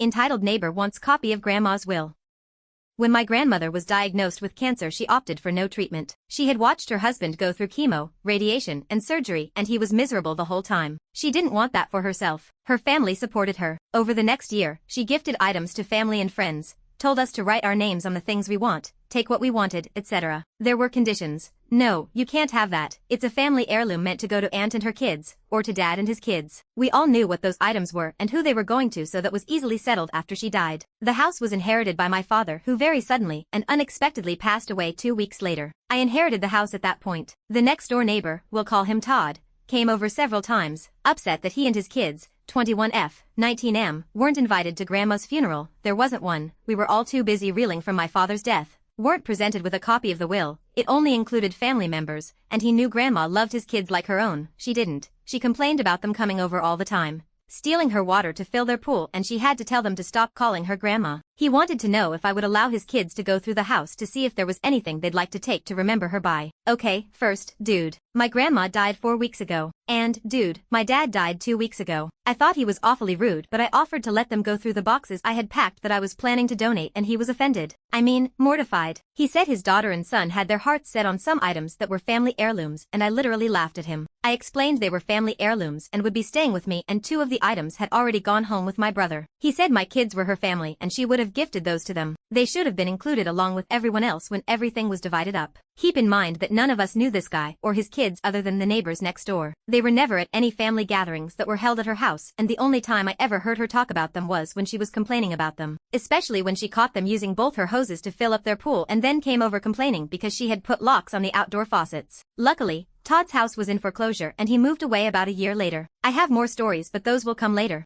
entitled Neighbor Wants Copy of Grandma's Will. When my grandmother was diagnosed with cancer, she opted for no treatment. She had watched her husband go through chemo, radiation, and surgery, and he was miserable the whole time. She didn't want that for herself. Her family supported her. Over the next year, she gifted items to family and friends, told us to write our names on the things we want, take what we wanted, etc. There were conditions. No, you can't have that. It's a family heirloom meant to go to Aunt and her kids, or to Dad and his kids. We all knew what those items were and who they were going to, so that was easily settled after she died. The house was inherited by my father, who very suddenly and unexpectedly passed away 2 weeks later. I inherited the house at that point. The next door neighbor, we'll call him Todd, came over several times, upset that he and his kids, 21F, 19M, weren't invited to Grandma's funeral. There wasn't one. We were all too busy reeling from my father's death. Weren't presented with a copy of the will. It only included family members, and he knew Grandma loved his kids like her own. She didn't. She complained about them coming over all the time, stealing her water to fill their pool, and she had to tell them to stop calling her Grandma. He wanted to know if I would allow his kids to go through the house to see if there was anything they'd like to take to remember her by. Okay, first, dude. My grandma died 4 weeks ago. And, dude, my dad died 2 weeks ago. I thought he was awfully rude, but I offered to let them go through the boxes I had packed that I was planning to donate, and he was offended. I mean, mortified. He said his daughter and son had their hearts set on some items that were family heirlooms, and I literally laughed at him. I explained they were family heirlooms and would be staying with me, and 2 of the items had already gone home with my brother. He said my kids were her family and she would have gifted those to them. They should have been included along with everyone else when everything was divided up. Keep in mind that none of us knew this guy or his kids other than the neighbors next door. They were never at any family gatherings that were held at her house, and the only time I ever heard her talk about them was when she was complaining about them. Especially when she caught them using both her hoses to fill up their pool and then came over complaining because she had put locks on the outdoor faucets. Luckily, Todd's house was in foreclosure and he moved away about a year later. I have more stories, but those will come later.